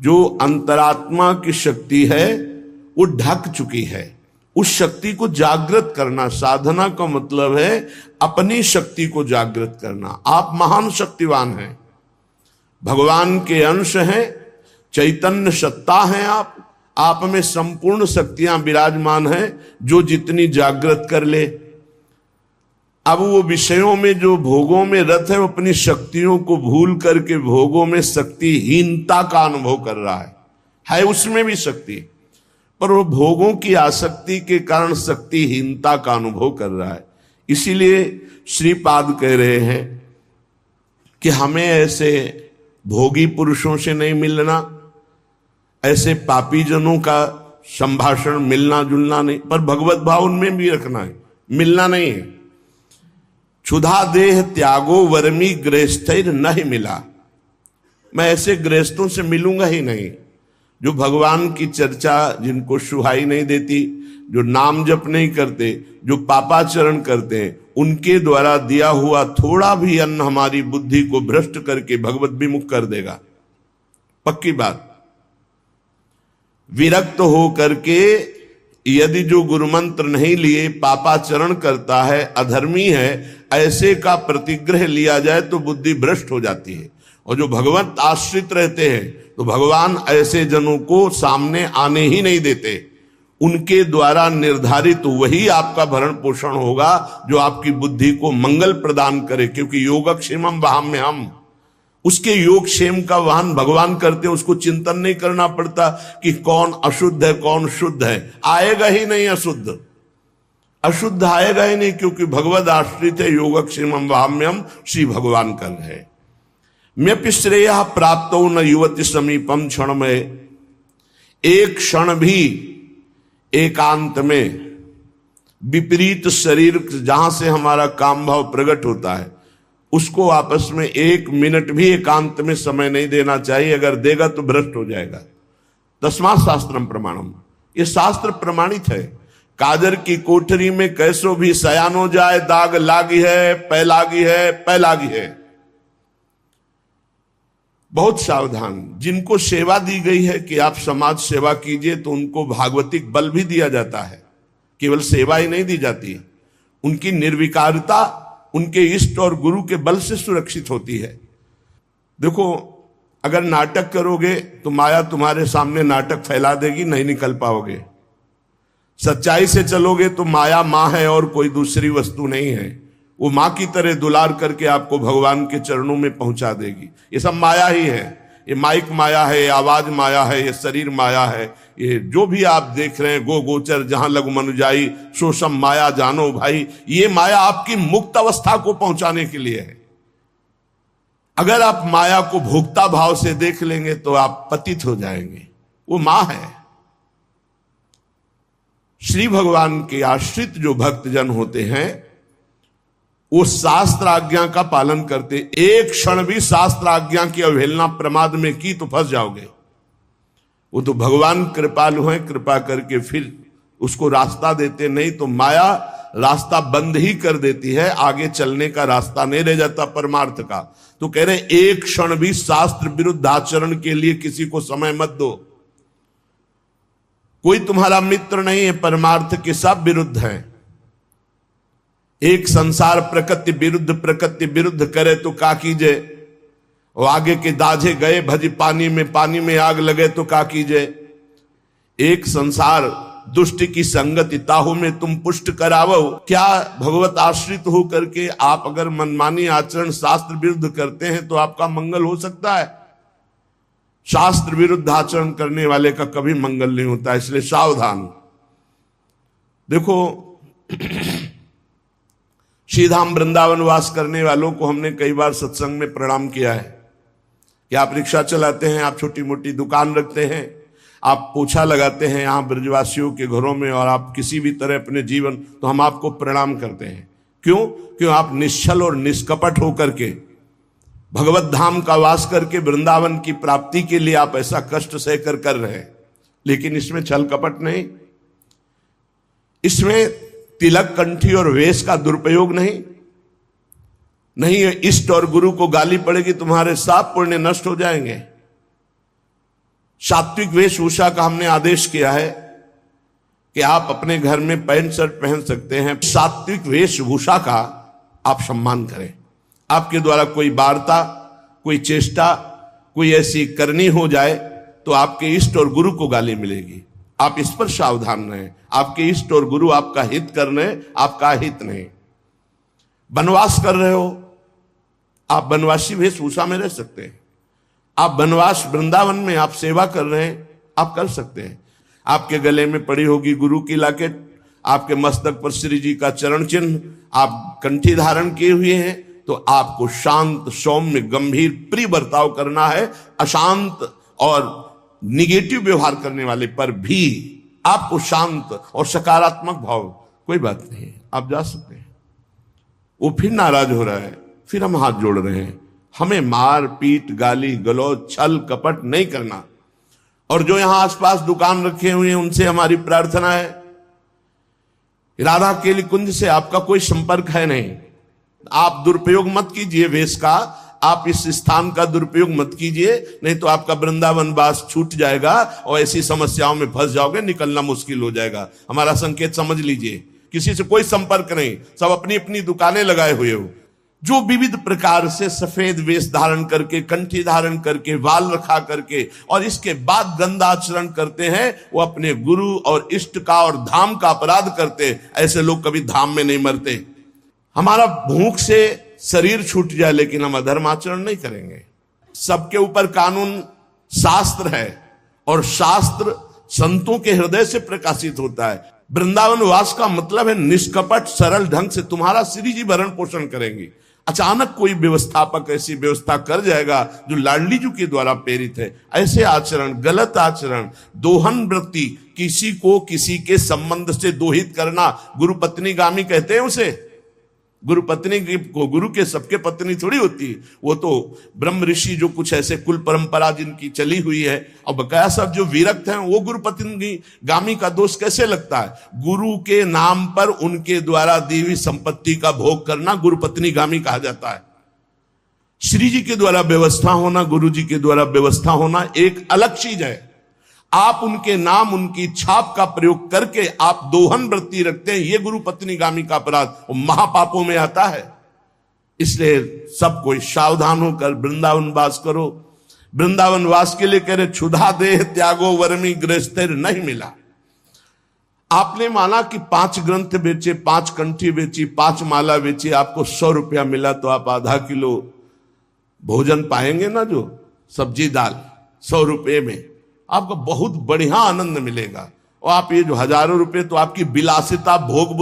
जो अंतरात्मा की शक्ति है वो ढक चुकी है। उस शक्ति को जागृत करना, साधना का मतलब है अपनी शक्ति को जागृत करना। आप महान शक्तिवान हैं, भगवान के अंश हैं, चैतन्य सत्ता हैं। आप में संपूर्ण शक्तियां विराजमान हैं, जो जितनी जागृत कर ले। अब वो विषयों में, जो भोगों में रत है, वो अपनी शक्तियों को भूल करके भोगों में शक्तिहीनता का अनुभव कर रहा है उसमें भी शक्ति, पर वो भोगों की आसक्ति के कारण शक्तिहीनता का अनुभव कर रहा है। इसीलिए श्रीपाद कह रहे हैं कि हमें ऐसे भोगी पुरुषों से नहीं मिलना, ऐसे पापी जनों का संभाषण, मिलना जुलना नहीं, पर भगवत भाव उनमें भी रखना है, मिलना नहीं है। क्षुधा देह त्यागो वर्मी गृहस्थैर नहीं मिला, मैं ऐसे गृहस्थों से मिलूंगा ही नहीं जो भगवान की चर्चा, जिनको सुहाई नहीं देती, जो नाम जप नहीं करते, जो पापाचरण करते हैं, उनके द्वारा दिया हुआ थोड़ा भी अन्न हमारी बुद्धि को भ्रष्ट करके भगवत विमुख कर देगा, पक्की बात। विरक्त हो करके यदि जो गुरुमंत्र नहीं लिए पापाचरण करता है, अधर्मी है, ऐसे का प्रतिग्रह लिया जाए तो बुद्धि भ्रष्ट हो जाती है। और जो भगवत आश्रित रहते हैं तो भगवान ऐसे जनों को सामने आने ही नहीं देते। उनके द्वारा निर्धारित वही आपका भरण पोषण होगा जो आपकी बुद्धि को मंगल प्रदान करे, क्योंकि योगक्षेमम वहाम्यहम्, उसके योगक्षेम का वाहन भगवान करते हैं। उसको चिंतन नहीं करना पड़ता कि कौन अशुद्ध है कौन शुद्ध है, आएगा ही नहीं अशुद्ध, अशुद्ध आएगा ही नहीं, क्योंकि भगवद आश्रित है। योगक्षेमम वहाम्यहम्, श्री भगवान कर रहे। म्यपि श्रेयः प्राप्तो न युवति समीपम क्षण में, एक क्षण भी एकांत में विपरीत शरीर, जहां से हमारा काम भाव प्रकट होता है, उसको आपस में एक मिनट भी एकांत में समय नहीं देना चाहिए। अगर देगा तो भ्रष्ट हो जाएगा। तस्मात् शास्त्रम प्रमाणम, ये शास्त्र प्रमाणित है। काजर की कोठरी में कैसो भी सयान हो जाए, दाग लागी है, पै लागी है, पै लागी है। बहुत सावधान। जिनको सेवा दी गई है कि आप समाज सेवा कीजिए, तो उनको भागवतिक बल भी दिया जाता है, केवल सेवा ही नहीं दी जाती। उनकी निर्विकारता उनके इष्ट और गुरु के बल से सुरक्षित होती है। देखो, अगर नाटक करोगे तो माया तुम्हारे सामने नाटक फैला देगी, नहीं निकल पाओगे। सच्चाई से चलोगे तो माया माँ है और कोई दूसरी वस्तु नहीं है। वो माँ की तरह दुलार करके आपको भगवान के चरणों में पहुंचा देगी। ये सब माया ही है। ये माइक माया है, आवाज माया है, ये शरीर माया है, ये जो भी आप देख रहे हैं, गो गोचर जहां लघु मनुजाई सो सब माया जानो भाई। ये माया आपकी मुक्त अवस्था को पहुंचाने के लिए है। अगर आप माया को भोक्ता भाव से देख लेंगे तो आप पतित हो जाएंगे। वो मां है। श्री भगवान के आश्रित जो भक्तजन होते हैं वो शास्त्र आज्ञा का पालन करते। एक क्षण भी शास्त्र आज्ञा की अवहेलना प्रमाद में की तो फंस जाओगे। वो तो भगवान कृपालु हैं, कृपा करके फिर उसको रास्ता देते, नहीं तो माया रास्ता बंद ही कर देती है, आगे चलने का रास्ता नहीं रह जाता परमार्थ का। तो कह रहे एक क्षण भी शास्त्र विरुद्ध आचरण के लिए किसी को समय मत दो। कोई तुम्हारा मित्र नहीं है, परमार्थ के सब विरुद्ध हैं। एक संसार प्रकृति विरुद्ध करे तो का कीजिए। वो आगे के दाझे गए भजी पानी में आग लगे तो का कीजिए। एक संसार दुष्ट की संगति ताहू में तुम पुष्ट करावो। क्या भगवत आश्रित हो करके आप अगर मनमानी आचरण शास्त्र विरुद्ध करते हैं तो आपका मंगल हो सकता है? शास्त्र विरुद्ध आचरण करने वाले का कभी मंगल नहीं होता, इसलिए सावधान। देखो, श्रीधाम वृंदावन वास करने वालों को हमने कई बार सत्संग में प्रणाम किया है कि आप रिक्शा चलाते हैं, आप छोटी मोटी दुकान रखते हैं, आप पोछा लगाते हैं यहाँ ब्रजवासियों के घरों में, और आप किसी भी तरह अपने जीवन, तो हम आपको प्रणाम करते हैं। क्यों आप निश्चल और निष्कपट होकर के भगवत धाम का वास करके वृंदावन की प्राप्ति के लिए आप ऐसा कष्ट सहकर कर रहे हैं। लेकिन इसमें छल कपट नहीं, इसमें तिलक कंठी और वेश का दुरुपयोग नहीं है। इष्ट और गुरु को गाली पड़ेगी, तुम्हारे सब पुण्य नष्ट हो जाएंगे। सात्विक वेशभूषा का हमने आदेश किया है कि आप अपने घर में पैंट शर्ट पहन सकते हैं। सात्विक वेशभूषा का आप सम्मान करें। आपके द्वारा कोई वार्ता, कोई चेष्टा, कोई ऐसी करनी हो जाए तो आपके इष्ट और गुरु को गाली मिलेगी। आप इस पर सावधान रहें। आपके इष्ट और गुरु आपका हित कर रहे हैं, आपका हित नहीं। वनवास कर रहे हो, आप वनवासी वेशभूषा में रह सकते हैं। आप वनवास वृंदावन में आप सेवा कर रहे हैं, आप कर सकते हैं। आपके गले में पड़ी होगी गुरु की लॉकेट, आपके मस्तक पर श्री जी का चरण चिन्ह, आप कंठी धारण किए हुए हैं, तो आपको शांत, सौम्य, गंभीर, प्रिय बर्ताव करना है। अशांत और निगेटिव व्यवहार करने वाले पर भी आपको शांत और सकारात्मक भाव, कोई बात नहीं, आप जा सकते हैं। वो फिर नाराज हो रहा है, फिर हम हाथ जोड़ रहे हैं। हमें मार पीट, गाली गलौज, छल कपट नहीं करना। और जो यहां आसपास दुकान रखे हुए हैं उनसे हमारी प्रार्थना है, राधा केली कुंज से आपका कोई संपर्क है नहीं। आप दुरुपयोग मत कीजिए वेश का, आप इस स्थान का दुरुपयोग मत कीजिए, नहीं तो आपका वृंदावन वास छूट जाएगा और ऐसी समस्याओं में फंस जाओगे, निकलना मुश्किल हो जाएगा। हमारा संकेत समझ लीजिए। किसी से कोई संपर्क नहीं, सब अपनी अपनी दुकानें लगाए हुए हो। जो विविध प्रकार से सफेद वेश धारण करके, कंठी धारण करके, बाल रखा करके और इसके बाद गंदा आचरण करते हैं, वो अपने गुरु और इष्ट का और धाम का अपराध करते। ऐसे लोग कभी धाम में नहीं मरते। हमारा भूख से शरीर छूट जाए लेकिन हम अधर्म आचरण नहीं करेंगे। सबके ऊपर कानून शास्त्र है और शास्त्र संतों के हृदय से प्रकाशित होता है। वृंदावन वास का मतलब है निष्कपट सरल ढंग से तुम्हारा श्री जी भरण पोषण करेंगी। अचानक कोई व्यवस्थापक ऐसी व्यवस्था कर जाएगा जो लाडली जी के द्वारा प्रेरित है, ऐसे आचरण, गलत आचरण, दोहन वृत्ति, किसी को किसी के संबंध से दोहित करना, गुरु पत्नी गामी कहते हैं उसे। गुरु पत्नी को, गुरु के सबके पत्नी थोड़ी होती है, वो तो ब्रह्म ऋषि जो कुछ ऐसे कुल परंपरा जिनकी चली हुई है, और बकाया सब जो विरक्त हैं वो गुरु पत्नी गामी का दोष कैसे लगता है? गुरु के नाम पर उनके द्वारा दी हुई संपत्ति का भोग करना गुरु पत्नी गामी कहा जाता है। श्री जी के द्वारा व्यवस्था होना, गुरु जी के द्वारा व्यवस्था होना एक अलग चीज है। आप उनके नाम, उनकी छाप का प्रयोग करके आप दोहन वृत्ति रखते हैं, ये गुरु पत्नी गामी का अपराध महापापों में आता है। इसलिए सब कोई सावधान होकर वृंदावन वास करो। वृंदावन वास के लिए कह रहे क्षुधा देह त्यागो वर्मी गृहस्थिर नहीं मिला। आपने माना कि 5 ग्रंथ बेचे, 5 कंठी बेची, 5 माला बेची, आपको 100 रुपया मिला, तो आप आधा किलो भोजन पाएंगे ना, जो सब्जी दाल 100 रुपये में आपको बहुत बढ़िया आनंद मिलेगा। और आप ये जो हजारों रुपए तो आपकी विलासिता भोग